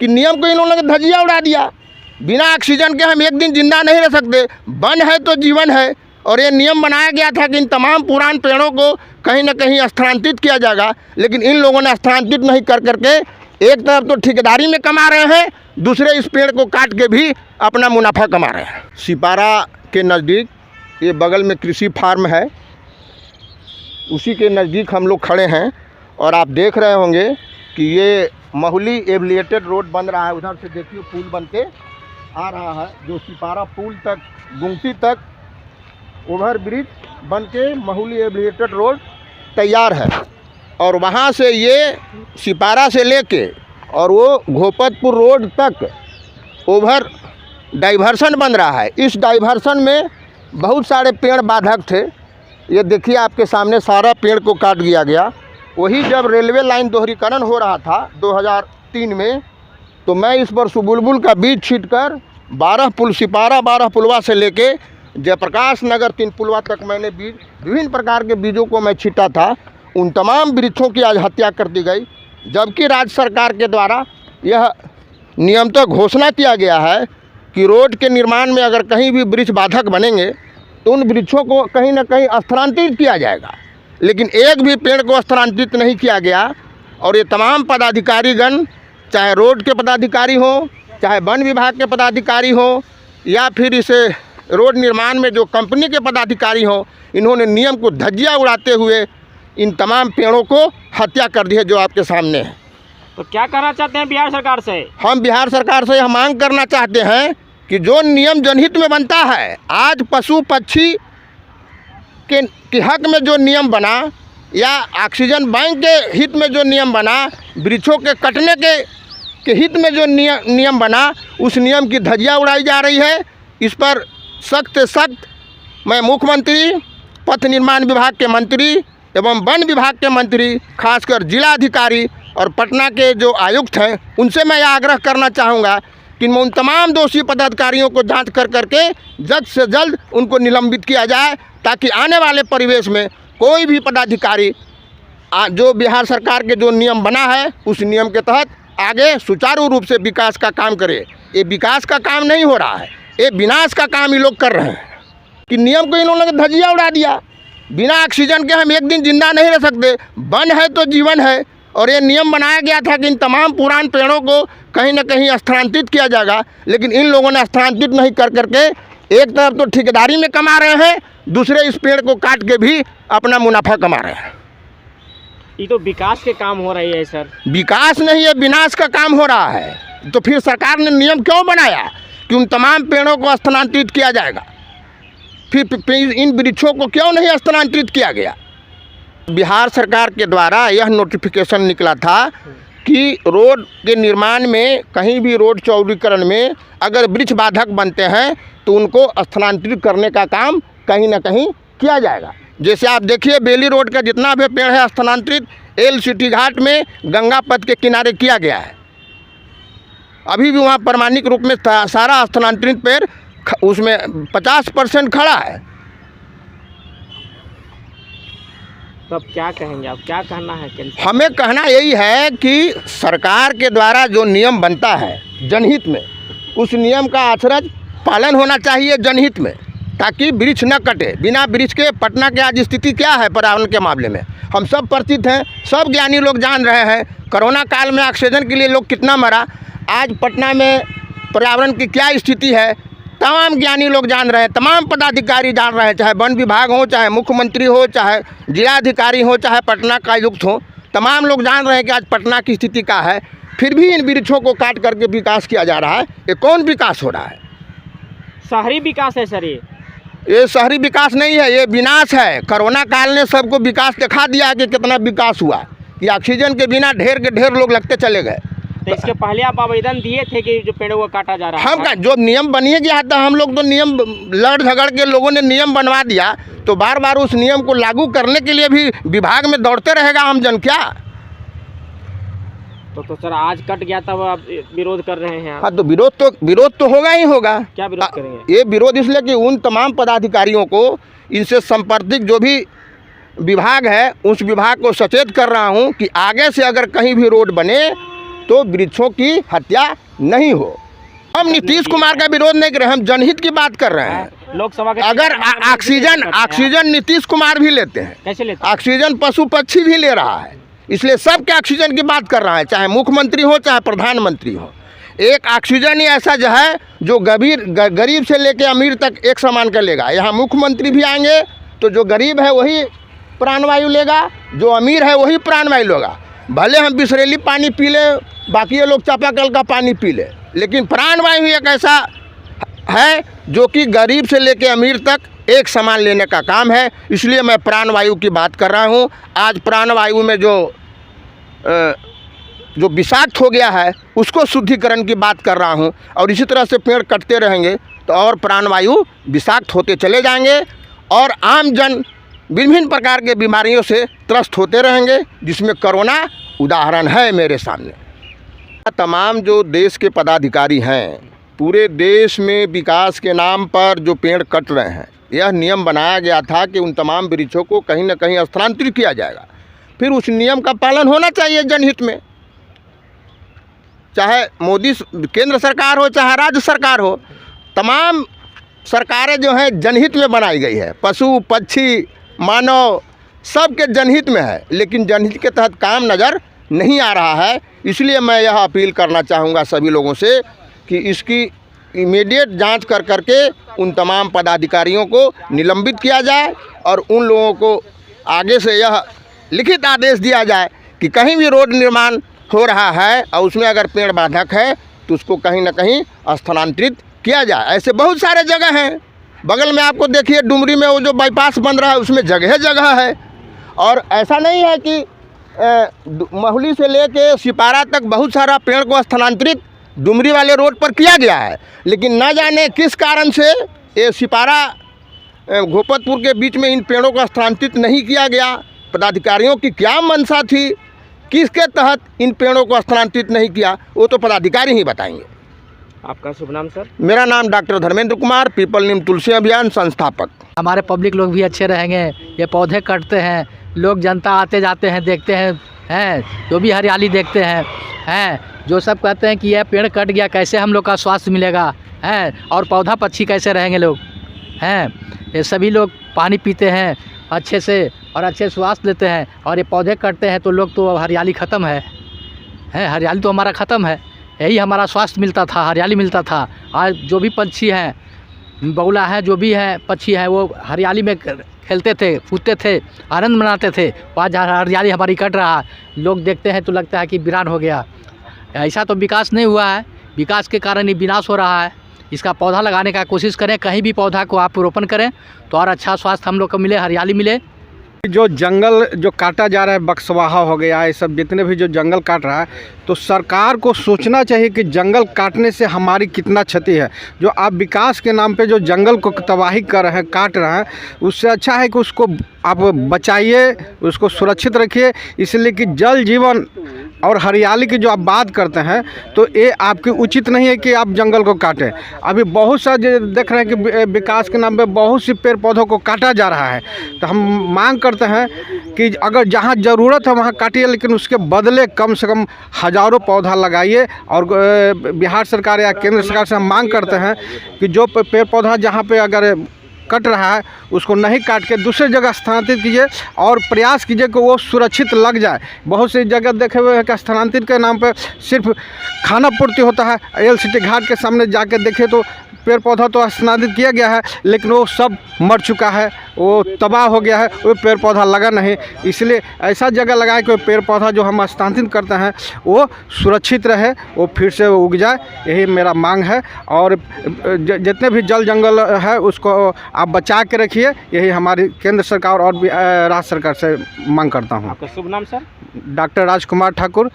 कि नियम को इन्होंने धजिया उड़ा दिया। बिना ऑक्सीजन के हम एक दिन जिंदा नहीं रह सकते, वन है तो जीवन है। और ये नियम बनाया गया था कि इन तमाम पुरान पेड़ों को कहीं ना कहीं स्थानांतरित किया जाएगा, लेकिन इन लोगों ने स्थानांतरित नहीं कर करके एक तरफ तो ठेकेदारी में कमा रहे हैं, दूसरे इस पेड़ को काट के भी अपना मुनाफा कमा रहे हैं। सिपारा के नज़दीक ये बगल में कृषि फार्म है, उसी के नज़दीक हम लोग खड़े हैं और आप देख रहे होंगे कि ये महुली एविएटेड रोड बन रहा है। उधर से देखिए पुल बन के आ रहा है, जो सिपारा पुल तक गुमती तक ओवर ब्रिज बन के महुली एविएटेड रोड तैयार है। और वहाँ से ये सिपारा से लेके और वो घोपतपुर रोड तक ओवर डाइवर्सन बन रहा है। इस डाइवर्सन में बहुत सारे पेड़ बाधक थे। ये देखिए आपके सामने सारा पेड़ को काट दिया गया। वही जब रेलवे लाइन दोहरीकरण हो रहा था 2003 में, तो मैं इस पर सुबुलबुल का बीज छींटकर 12 पुल सिपारा 12 पुलवा से लेके जयप्रकाश नगर 3 पुलवा तक मैंने बीज विभिन्न प्रकार के बीजों को मैं छींटा था। उन तमाम वृक्षों की आज हत्या कर दी गई, जबकि राज्य सरकार के द्वारा यह नियमतः घोषणा किया गया है कि रोड के निर्माण में अगर कहीं भी वृक्ष बाधक बनेंगे तो उन वृक्षों को कहीं ना कहीं स्थानांतरित किया जाएगा, लेकिन एक भी पेड़ को स्थानांतरित नहीं किया गया। और ये तमाम पदाधिकारीगण, चाहे रोड के पदाधिकारी हों, चाहे वन विभाग के पदाधिकारी हों, या फिर इसे रोड निर्माण में जो कंपनी के पदाधिकारी हों, इन्होंने नियम को धज्जियां उड़ाते हुए इन तमाम पेड़ों को हत्या कर दी है, जो आपके सामने है। तो क्या करना चाहते हैं बिहार सरकार से? हम बिहार सरकार से यह मांग करना चाहते हैं कि जो नियम जनहित में बनता है, आज पशु पक्षी के हक में जो नियम बना या ऑक्सीजन बैंक के हित में जो नियम बना, वृक्षों के कटने के हित में जो नियम बना, उस नियम की धज्जियां उड़ाई जा रही है। इस पर सख्त से सख्त मैं मुख्यमंत्री, पथ निर्माण विभाग के मंत्री एवं वन विभाग के मंत्री, खासकर जिलाधिकारी और पटना के जो आयुक्त हैं, उनसे मैं आग्रह करना चाहूँगा कि उन तमाम दोषी पदाधिकारियों को जांच कर करके जल्द से जल्द उनको निलंबित किया जाए, ताकि आने वाले परिवेश में कोई भी पदाधिकारी जो बिहार सरकार के जो नियम बना है उस नियम के तहत आगे सुचारू रूप से विकास का काम करे। ये विकास का काम नहीं हो रहा है, ये विनाश का काम ये लोग कर रहे हैं कि नियम को इन्होंने धजिया उड़ा दिया। बिना ऑक्सीजन के हम एक दिन जिंदा नहीं रह सकते, वन है तो जीवन है। और ये नियम बनाया गया था कि इन तमाम पुरान पेड़ों को कहीं ना कहीं स्थानांतरित किया जाएगा, लेकिन इन लोगों ने स्थानांतरित नहीं कर करके एक तरफ तो ठेकेदारी में कमा रहे हैं, दूसरे इस पेड़ को काट के भी अपना मुनाफा कमा रहे हैं। ये तो विकास के काम हो रही है सर। विकास नहीं है, विनाश का काम हो रहा है। तो फिर सरकार ने नियम क्यों बनाया कि उन तमाम पेड़ों को स्थानांतरित किया जाएगा? फिर इन वृक्षों को क्यों नहीं स्थानांतरित किया गया? बिहार सरकार के द्वारा यह नोटिफिकेशन निकला था कि रोड के निर्माण में, कहीं भी रोड चौड़ीकरण में अगर वृक्ष बाधक बनते हैं तो उनको स्थानांतरित करने का काम कहीं ना कहीं किया जाएगा। जैसे आप देखिए बेली रोड का जितना भी पेड़ है स्थानांतरित एल सिटी घाट में गंगा पथ के किनारे किया गया है। अभी भी वहाँ प्रमाणिक रूप में सारा स्थानांतरित पेड़ उसमें 50% खड़ा है। तब क्या कहेंगे आप, क्या कहना है? हमें कहना यही है कि सरकार के द्वारा जो नियम बनता है जनहित में, उस नियम का अचरज पालन होना चाहिए जनहित में, ताकि वृक्ष न कटे। बिना वृक्ष के पटना की आज स्थिति क्या है पर्यावरण के मामले में, हम सब परिचित हैं, सब ज्ञानी लोग जान रहे हैं। कोरोना काल में ऑक्सीजन के लिए लोग कितना मरा, आज पटना में पर्यावरण की क्या स्थिति है, तमाम ज्ञानी लोग जान रहे हैं, तमाम पदाधिकारी जान रहे हैं, चाहे वन विभाग हो, चाहे मुख्यमंत्री हो, चाहे जिलाधिकारी हो, चाहे पटना का आयुक्त हो, तमाम लोग जान रहे हैं कि आज पटना की स्थिति क्या है। फिर भी इन वृक्षों को काट करके विकास किया जा रहा है। ये कौन विकास हो रहा है? शहरी विकास है सर। ये शहरी विकास नहीं है, ये विनाश है। कोरोना काल ने सबको विकास दिखा दिया कि कितना विकास हुआ, कि ऑक्सीजन के बिना ढेर के ढेर लोग लगते चले गए। तो इसके पहले आप आवेदन दिए थे कि जो पेड़ों को काटा जा रहा है? हम जो नियम बनिए गया था, हम लोग तो नियम लड़ झगड़ के लोगों ने नियम बनवा दिया, तो बार बार उस नियम को लागू करने के लिए भी विभाग में दौड़ते रहेगा हम जन क्या? तो सर आज कट गया तब आप विरोध कर रहे हैं? हाँ, तो विरोध तो होगा ही होगा। क्या विरोध करेंगे? ये विरोध इसलिए कि उन तमाम पदाधिकारियों को, इनसे संपर्कित जो भी विभाग है, उस विभाग को सचेत कर रहा हूँ कि आगे से अगर कहीं भी रोड बने तो वृक्षों की हत्या नहीं हो। हम नीतीश कुमार का विरोध नहीं कर रहे, हम जनहित की बात कर रहे हैं। लोकसभा के अगर ऑक्सीजन नीतीश कुमार भी लेते हैं, कैसे लेते हैं? ऑक्सीजन पशु पक्षी भी ले रहा है, इसलिए सबके ऑक्सीजन की बात कर रहा है, चाहे मुख्यमंत्री हो चाहे प्रधानमंत्री हो। एक ऑक्सीजन ही ऐसा जो है जो गरीब से लेके अमीर तक एक समान का लेगा। यहाँ मुख्यमंत्री भी आएंगे तो जो गरीब है वही प्राणवायु लेगा, जो अमीर है वही प्राणवायु लेगा। भले हम बिसरेली पानी पी ले, बाकी ये लोग चापाकल का पानी पी ले, लेकिन प्राणवायु एक ऐसा है जो कि गरीब से लेके अमीर तक एक समान लेने का काम है। इसलिए मैं प्राणवायु की बात कर रहा हूँ। आज प्राणवायु में जो विषाक्त हो गया है उसको शुद्धिकरण की बात कर रहा हूँ। और इसी तरह से पेड़ कटते रहेंगे तो और प्राणवायु विषाक्त होते चले जाएंगे और आम जन विभिन्न प्रकार के बीमारियों से त्रस्त होते रहेंगे, जिसमें कोरोना उदाहरण है मेरे सामने। तमाम जो देश के पदाधिकारी हैं, पूरे देश में विकास के नाम पर जो पेड़ कट रहे हैं, यह नियम बनाया गया था कि उन तमाम वृक्षों को कहीं न कहीं स्थानांतरित किया जाएगा। फिर उस नियम का पालन होना चाहिए जनहित में, चाहे मोदी केंद्र सरकार हो चाहे राज्य सरकार हो। तमाम सरकारें जो हैं जनहित में बनाई गई है, पशु पक्षी मानव सबके जनहित में है, लेकिन जनहित के तहत काम नज़र नहीं आ रहा है। इसलिए मैं यह अपील करना चाहूँगा सभी लोगों से कि इसकी इमीडिएट जांच कर करके उन तमाम पदाधिकारियों को निलंबित किया जाए और उन लोगों को आगे से यह लिखित आदेश दिया जाए कि कहीं भी रोड निर्माण हो रहा है और उसमें अगर पेड़ बाधक है तो उसको कहीं ना कहीं स्थानांतरित किया जाए। ऐसे बहुत सारे जगह हैं, बगल में आपको देखिए डुमरी में वो जो बाईपास बन रहा है उसमें जगह जगह है। और ऐसा नहीं है कि महुली से लेके सिपारा तक बहुत सारा पेड़ को स्थानांतरित डुमरी वाले रोड पर किया गया है, लेकिन न जाने किस कारण से ये सिपारा घोपतपुर के बीच में इन पेड़ों को स्थानांतरित नहीं किया गया। पदाधिकारियों की क्या मंशा थी, किसके तहत इन पेड़ों को स्थानांतरित नहीं किया, वो तो पदाधिकारी ही बताएंगे। आपका शुभ नाम सर? मेरा नाम डॉक्टर धर्मेंद्र कुमार, पीपल नीम तुलसी अभियान संस्थापक। हमारे पब्लिक लोग भी अच्छे रहेंगे। ये पौधे कटते हैं, लोग जनता आते जाते हैं, देखते हैं जो भी हरियाली देखते हैं जो सब कहते हैं कि यह पेड़ कट गया, कैसे हम लोग का स्वास्थ्य मिलेगा और पौधा पक्षी कैसे रहेंगे लोग ये सभी लोग पानी पीते हैं अच्छे से और अच्छे स्वास्थ्य लेते हैं, और ये पौधे कटते हैं तो लोग तो हरियाली ख़त्म है हरियाली तो हमारा ख़त्म है। यही हमारा स्वास्थ्य मिलता था, हरियाली मिलता था। आज जो भी पंछी हैं, बगुला है, जो भी है पक्षी है, वो हरियाली में खेलते थे, कूदते थे, आनंद मनाते थे। आज हरियाली हमारी कट रहा, लोग देखते हैं तो लगता है कि वीरान हो गया। ऐसा तो विकास नहीं हुआ है, विकास के कारण ही विनाश हो रहा है। इसका पौधा लगाने का कोशिश करें, कहीं भी पौधा को आप रोपण करें तो और अच्छा स्वास्थ्य हम लोग को मिले, हरियाली मिले। जो जंगल जो काटा जा रहा है, बक्सवाहा हो गया, ये सब जितने भी जो जंगल काट रहा है, तो सरकार को सोचना चाहिए कि जंगल काटने से हमारी कितना क्षति है। जो आप विकास के नाम पे जो जंगल को तबाही कर रहे हैं, काट रहे हैं, उससे अच्छा है कि उसको आप बचाइए, उसको सुरक्षित रखिए। इसलिए कि जल जीवन और हरियाली की जो आप बात करते हैं तो ये आपकी उचित नहीं है कि आप जंगल को काटें। अभी बहुत सा देख रहे हैं कि विकास के नाम पे बहुत सी पेड़ पौधों को काटा जा रहा है। तो हम मांग करते हैं कि अगर जहाँ ज़रूरत है वहाँ काटिए, लेकिन उसके बदले कम से कम हज़ारों पौधा लगाइए। और बिहार सरकार या केंद्र सरकार से हम मांग करते हैं कि जो पेड़ पौधा जहाँ पे अगर कट रहा है उसको नहीं काट के दूसरे जगह स्थानांतरित कीजिए और प्रयास कीजिए कि वो सुरक्षित लग जाए। बहुत सी जगह देखे हुए हैं कि स्थानांतरित के नाम पे सिर्फ खाना पूर्ति होता है। एलसीटी घाट के सामने जाके देखे तो पेड़ पौधा तो स्थानांतरित किया गया है, लेकिन वो सब मर चुका है, वो तबाह हो गया है, वो पेड़ पौधा लगा नहीं। इसलिए ऐसा जगह लगाएं कि पेड़ पौधा जो हम स्थानांतरित करते हैं वो सुरक्षित रहे, वो फिर से उग जाए। यही मेरा मांग है। और जितने भी जल जंगल है उसको आप बचा के रखिए, यही हमारी केंद्र सरकार और राज्य सरकार से मांग करता हूँ। आपका शुभ नाम सर? डॉक्टर राजकुमार ठाकुर,